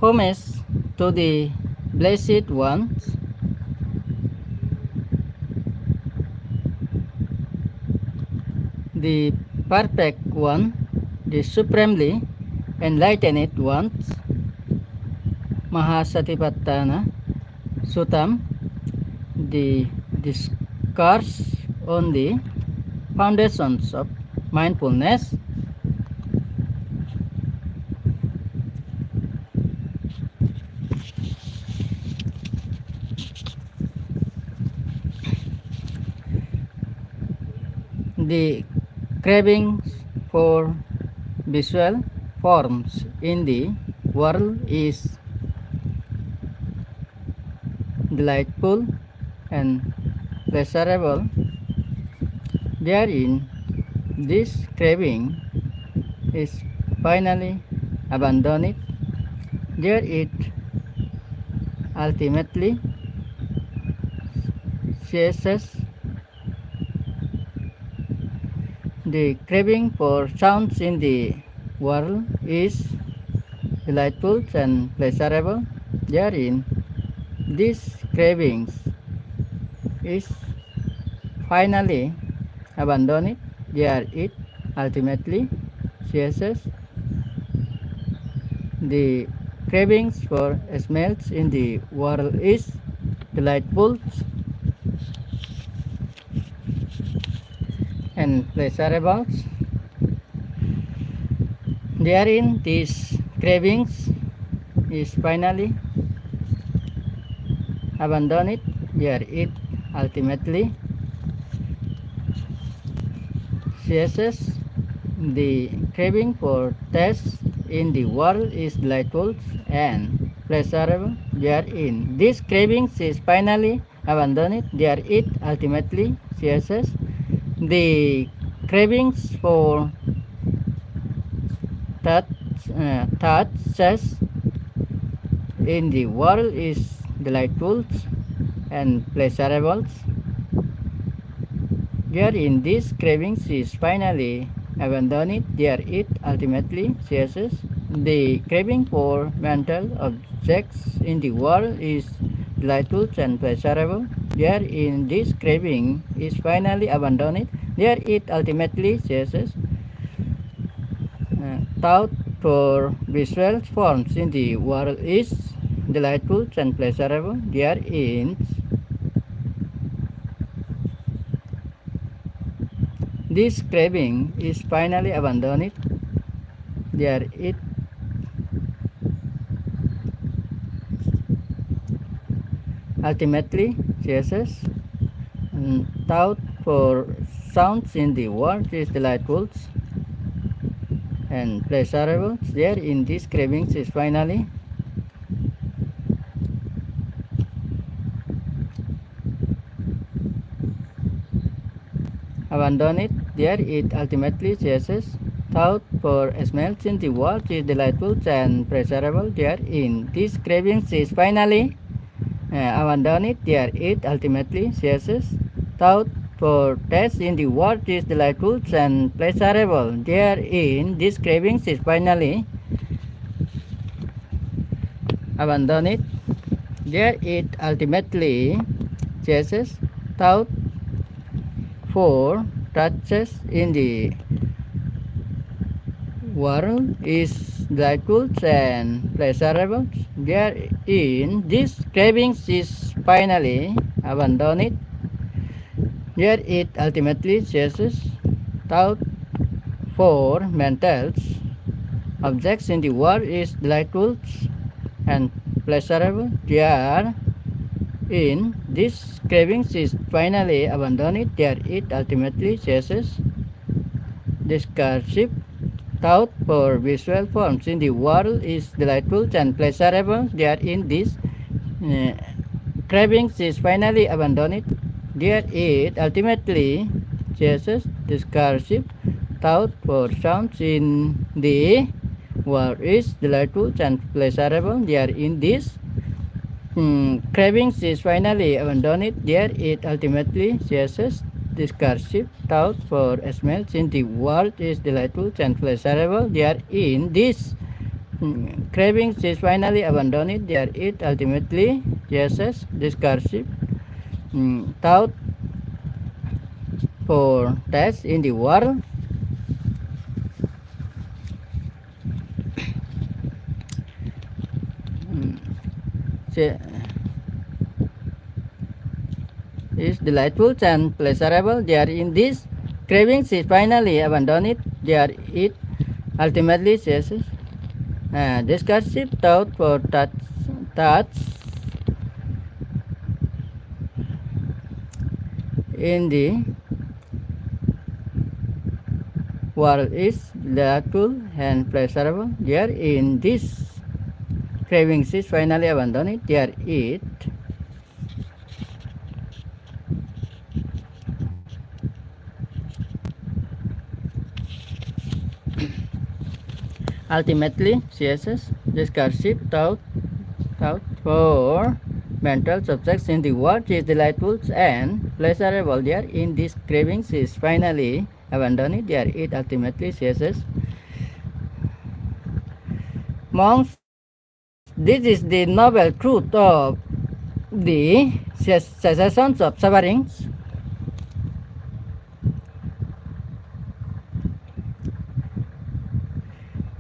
Homage to the Blessed Ones, the Perfect One, the Supremely Enlightened Ones, Mahasatipatthana, Suttam, the discourse on the foundations of mindfulness. The cravings for visual forms in the world is delightful and pleasurable. Therein, this craving is finally abandoned. There it ultimately ceases. The craving for sounds in the world is delightful and pleasurable. Therein, these cravings is finally abandoned. There it ultimately ceases. The cravings for smells in the world is delightful and pleasurable. Therein, these cravings is finally abandoned. There it ultimately ceases. The craving for taste in the world is delightful and pleasurable. Therein, this cravings is finally abandoned. There it ultimately ceases. The cravings for touches in the world is delightful and pleasurable. Therein, this cravings is finally abandoned. There it ultimately ceases. The craving for mental objects in the world is delightful and pleasurable. Therein, this craving is finally abandoned. There it ultimately ceases. Thought for visual forms in the world is delightful and pleasurable. Therein, this craving is finally abandoned. There it ultimately ceases. Thought for sounds in the world is delightful and pleasurable. Therein, this cravings is finally abandoned. There it ultimately ceases. Thought for smells in the world is delightful and pleasurable. Therein, this cravings is finally abandoned. There it ultimately ceases. Thought for taste in the world is delightful and pleasurable. Therein, this cravings is finally abandoned. There it ultimately ceases. Thought for touches in the world is delightful and pleasurable. Therein, this cravings is finally abandoned. There it ultimately ceases. Thought for mental objects in the world is delightful and pleasurable. Therein, this cravings is finally abandoned. There it ultimately ceases. Discursive thought for visual forms in the world is delightful and pleasurable. Therein, this cravings is finally abandoned. There it ultimately ceases. Discursive thought for sounds in the world is delightful and pleasurable. Therein, this cravings is finally abandoned. There it ultimately ceases. Discursive thought for smells in the world is delightful and pleasurable. Therein, this cravings is finally abandoned, there it ultimately ceases. Discursive thought for taste in the world is delightful and pleasurable. There in this cravings is finally abandoned, there it ultimately ceases. Discursive thought for touch in the world is delightful and pleasurable. There in this cravings is finally abandoned, there it ultimately ceases. Discursive thought for mental subjects in the world is delightful and pleasurable. There in this cravings is finally abandoned, there it ultimately ceases. Monks, this is the noble truth of the cessations of sufferings.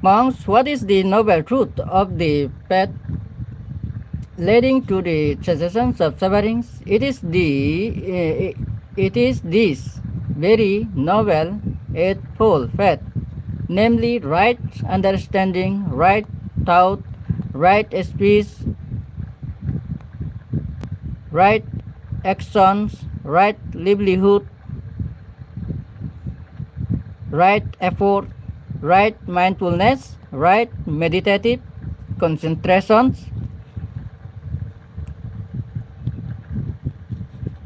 Monks, what is the noble truth of the path leading to the cessations of sufferings? It is this very noble eightfold faith, namely right understanding, right thought, right speech, right actions, right livelihood, right effort, right mindfulness, right meditative concentrations.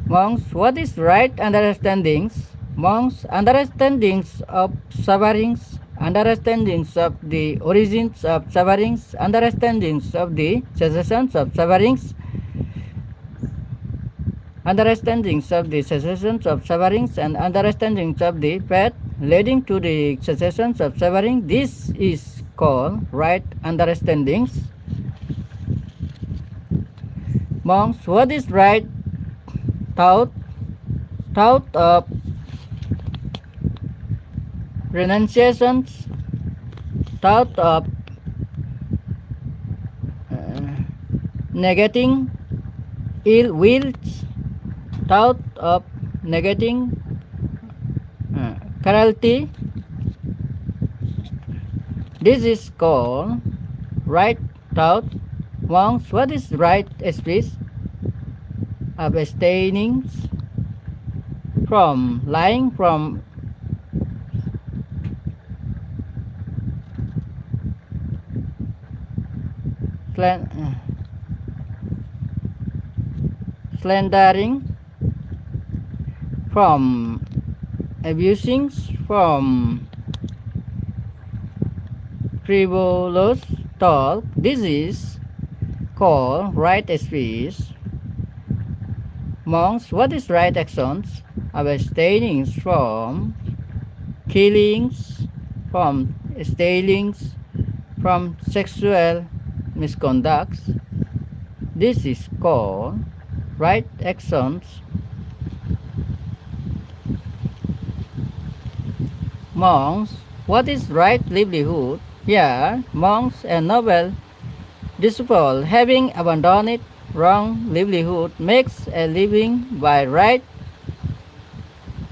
Monks, what is right understandings? Monks, understandings of sufferings, understandings of the origins of sufferings, understandings of the cessations of sufferings, understandings of the cessations of sufferings, and understandings of the path leading to the cessations of suffering. This is called right understandings. Monks, what is right thought? Thought of renunciations, thought of negating ill wills, thought of negating cruelty. This is called right thought. Monks, what is right speech? Abstaining from lying, from slandering, from abusing, from frivolous talk. This is called right speech. Monks, what is right actions? Abstaining from killings, from stealings, from sexual misconducts. This is called right actions. Monks, what is right livelihood? Here, monks and noble disciples, having abandoned wrong livelihood, makes a living by right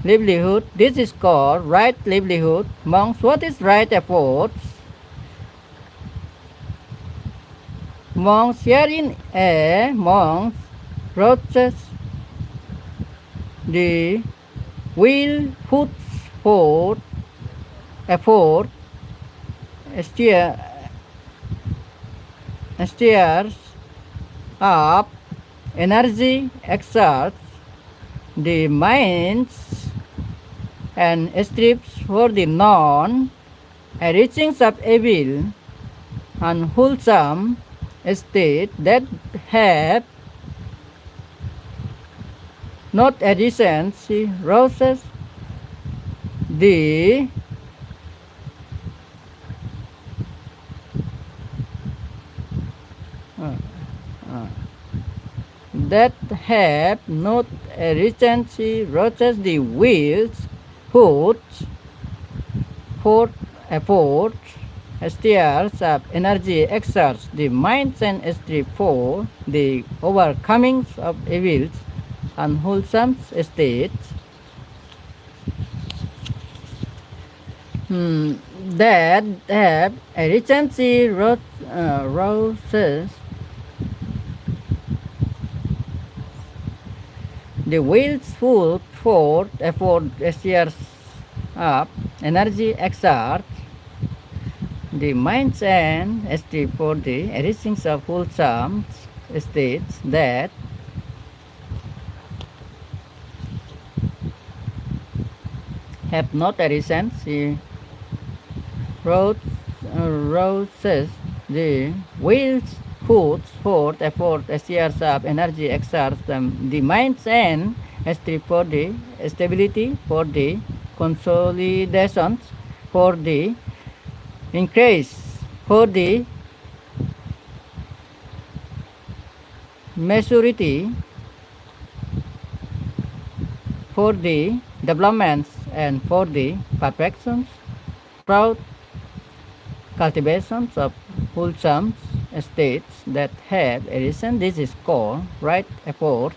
livelihood. This is called right livelihood. Monks, what is right efforts? Monks, herein a monk roaches the will puts forth effort, stirs up energy, exerts the minds, and strips for the non, a reaching of evil, unwholesome state that have not a decency, rouses the that have not a recency rotates the wheels, hoods, for effort, steers up energy exerts the minds and strip for the overcoming of evils, unwholesome states, that have a recency roses the wheels full for effort steers up energy exerts the minds and strip for the erasing of wholesome states that have not arisen. She wrote, roses the wheels, foods, forth, effort, steers up, energy, exerts the minds and strip for the stability, for the consolidations, for the increase, for the maturity, for the developments, and for the perfections, proud cultivations of wholesome states that have arisen. This is called right efforts.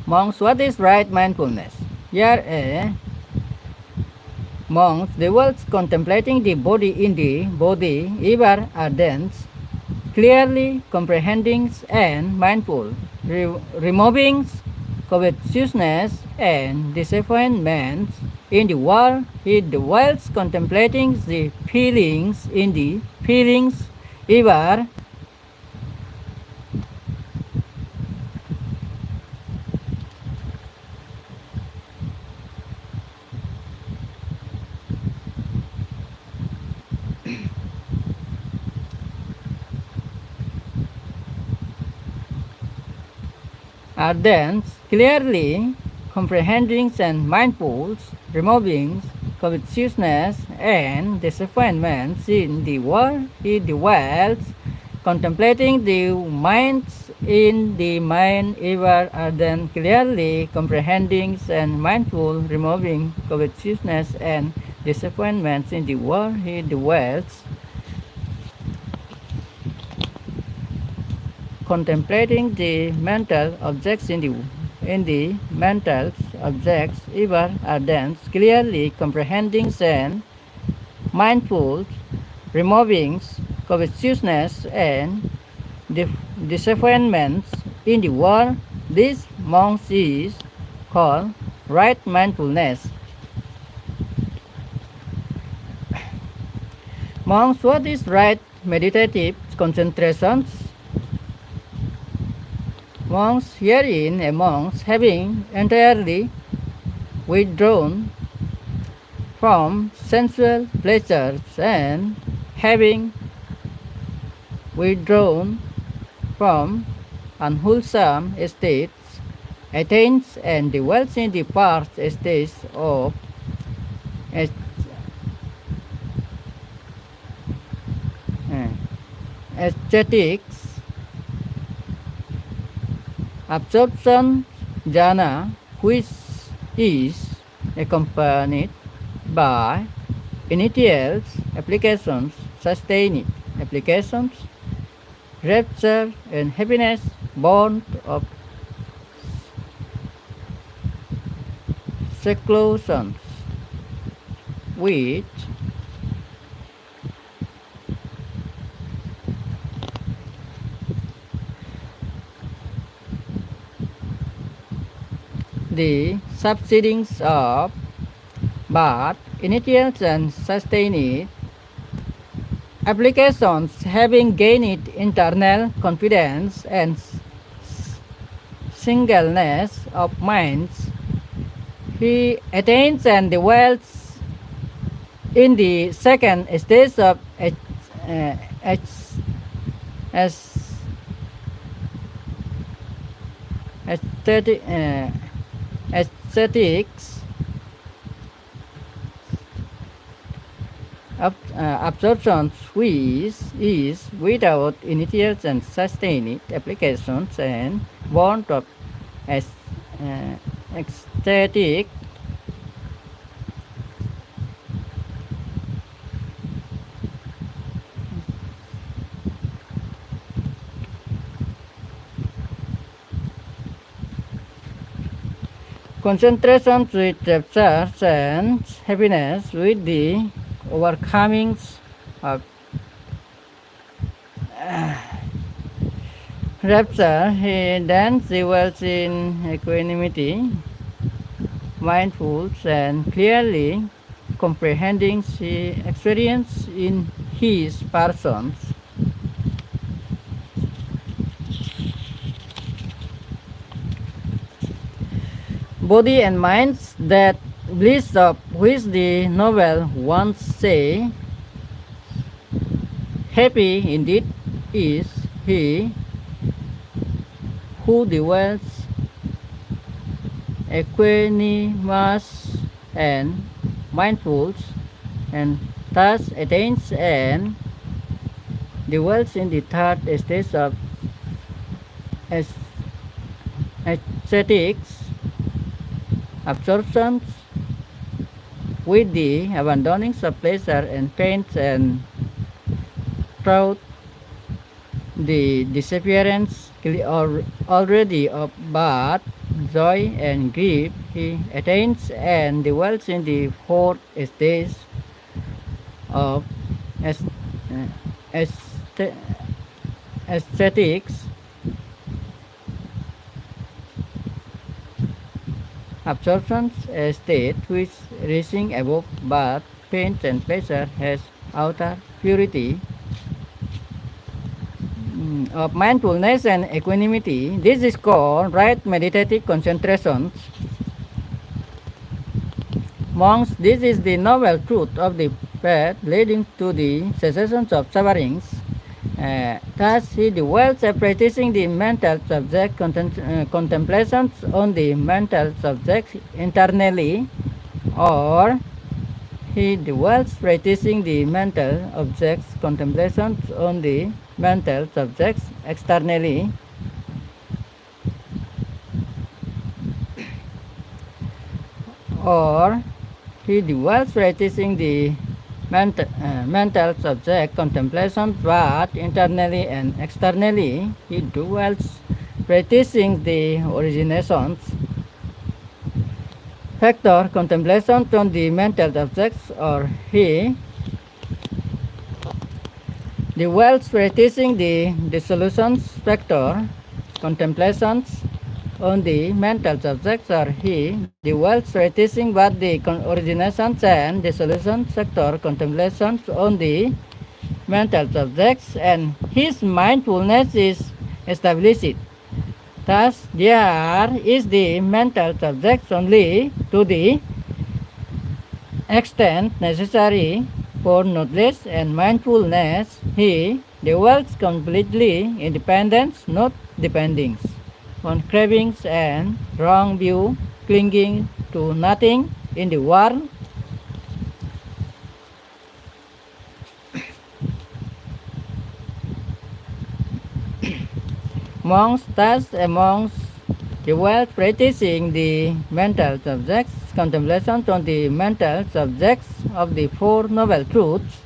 Monks, what is right mindfulness? Here monks, the words contemplating the body in the body, ever ardent, clearly comprehending and mindful, removing covetousness and disappointment in the world, he dwells contemplating the feelings in the feelings, ever ardent, clearly comprehending and mindful, removing covetousness and disappointments in the world he dwells, contemplating the minds in the mind ever ardent, clearly comprehending and mindful, removing covetousness and disappointments in the world he dwells, contemplating the mental objects in the mental objects ever ardent, clearly comprehending and mindful, removing covetousness and disappointments in the world. This monk is called right mindfulness. Monks, what is right meditative concentrations? Monks, herein a monk having entirely withdrawn from sensual pleasures and having withdrawn from unwholesome states, attains and dwells in the past states of aesthetics, absorption jhana, which is accompanied by initial applications, sustained applications, rapture and happiness born of seclusions, which the subsidings of but initial and sustained applications having gained internal confidence and singleness of minds, he attains and dwells in the second stage of aesthetic, aesthetics, absorption is without initial and sustained applications and born of as ecstatic concentration with rapture and happiness with the overcomings of rapture. He then dwells in equanimity, mindful and clearly comprehending the experience in his persons. Body and minds, that bliss of which the novel once say, happy indeed is he who dwells equanimous and mindful, and thus attains and dwells in the third stage of aesthetics, absorptions with the abandoning of pleasure and pain and throughout the disappearance already of birth, joy and grief, he attains and dwells in the fourth stage of aesthe- aesthetics, absorption, a state which rising above birth, pain and pleasure has outer purity of mindfulness and equanimity. This is called right meditative concentration. Monks, this is the noble truth of the path leading to the cessation of sufferings. Thus, he dwells practicing the mental subject contemplations on the mental subject internally, or he dwells practicing the mental objects contemplations on the mental subjects externally, or he dwells practicing the mental subject contemplation but internally and externally. He dwells practicing the originations factor contemplation on the mental objects, or he dwells practicing the dissolutions factor contemplations on the mental subjects, or he dwells practicing but the originations and dissolution sector contemplations on the mental subjects, and his mindfulness is established. Thus, there is the mental subjects only to the extent necessary for knowledge and mindfulness. He dwells completely independent, not depending on cravings and wrong view, clinging to nothing in the world. Monks, thus amongst dwell practicing the mental subjects, contemplation on the mental subjects of the Four Noble Truths.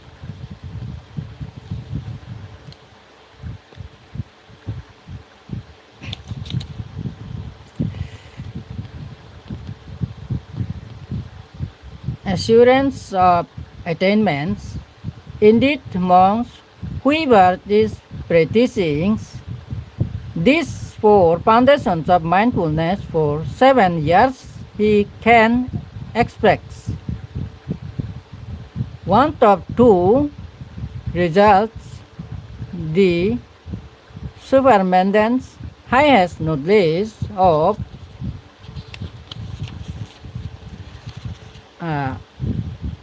Assurance of attainments. Indeed, monks, whoever is practicing these four foundations of mindfulness for 7 years, he can expect one of two results: the superabundance, highest knowledge of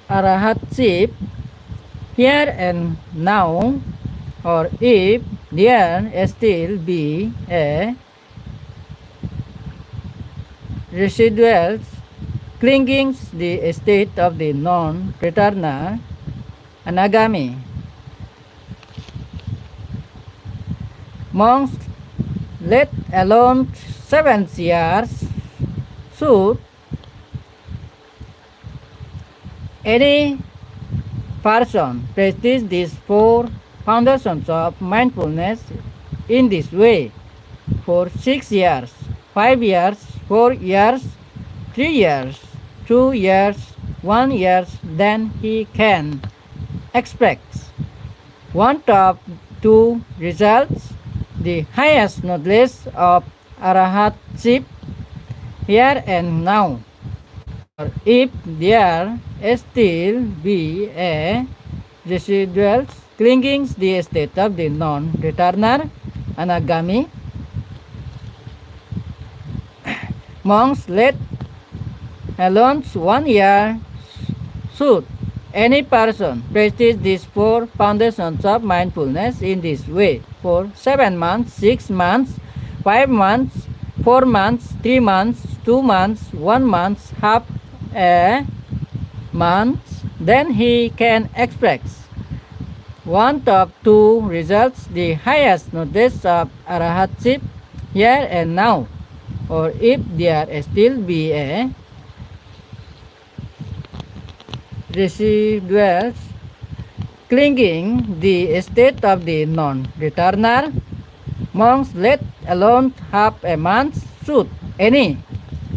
arahatship here and now, or if there still be a residual clinging the state of the non-returner, Anagami. Monks, let alone 7 years, should any person practice these 4 foundations of mindfulness in this way for 6 years, 5 years, 4 years, 3 years, 2 years, 1 year, then he can expect one top two results, the highest knowledge of arahatship here and now. Or if there still be a residual clinging the state of the non-returner, anagami, monks let alone 1 year should any person practice these 4 foundations of mindfulness in this way for 7 months, 6 months, 5 months, 4 months, 3 months, 2 months, 1 month, half a month, then he can expect one top two results, the highest knowledge of arahatship here and now. Or if there still be a residuals clinging the state of the non-returner, monks let alone half a month should any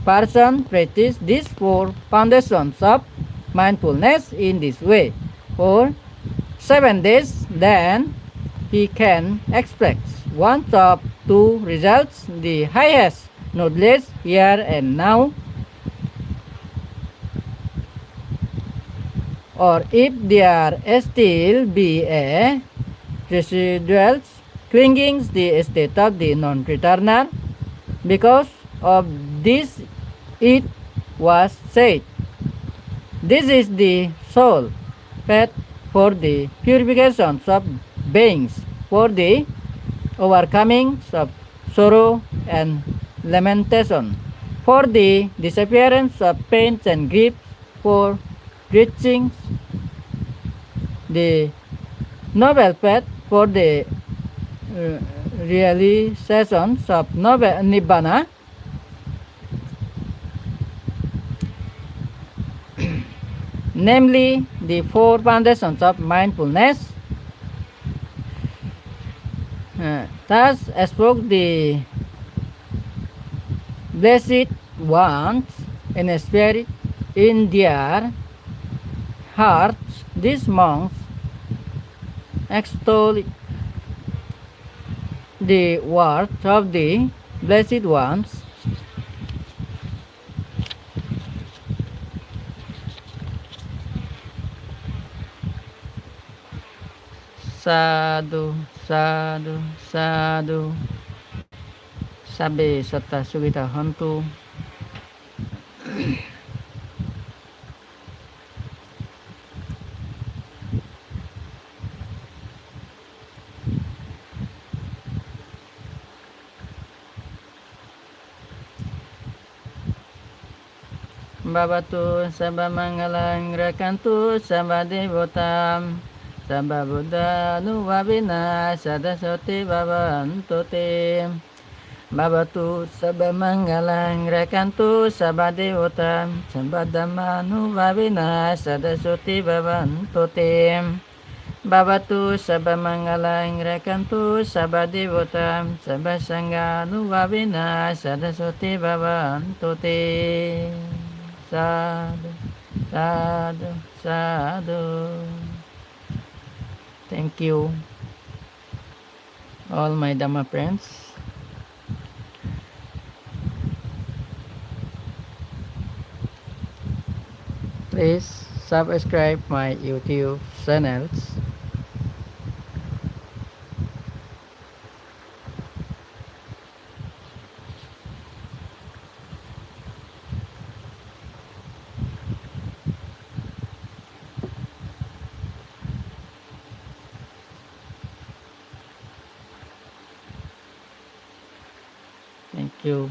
person practice these 4 foundations of mindfulness in this way for 7 days, then he can expect one of two results, the highest knowledge here and now. Or if there still be a residuals clinging the state of the non-returner, because of this it was said, this is the sole path for the purification of beings, for the overcoming of sorrow and lamentation, for the disappearance of pains and grief, for reaching the noble path, for the realizations of noble nibbana, namely the 4 foundations of mindfulness. Thus spoke the blessed ones in spirit in their hearts. These monks extol the words of the blessed ones. Sadhu, sadhu, sadhu. Sabe satta sugita hantu. Babatu sabba mangalang rakantu sabba devotam sabba buddha nuvabina sadasoti bhavantu te. Babatu sabba mangalang rakantu sabba devotam sabba dhamma nuvabina sadasoti bhavantu te. Babatu sabba mangalang rakantu sabba devotam sabba sangha nuvabina sadasoti bhavantu te. Sadhu, sadhu, sadhu. Thank you, all my Dhamma friends. Please subscribe my YouTube channels. Thank you.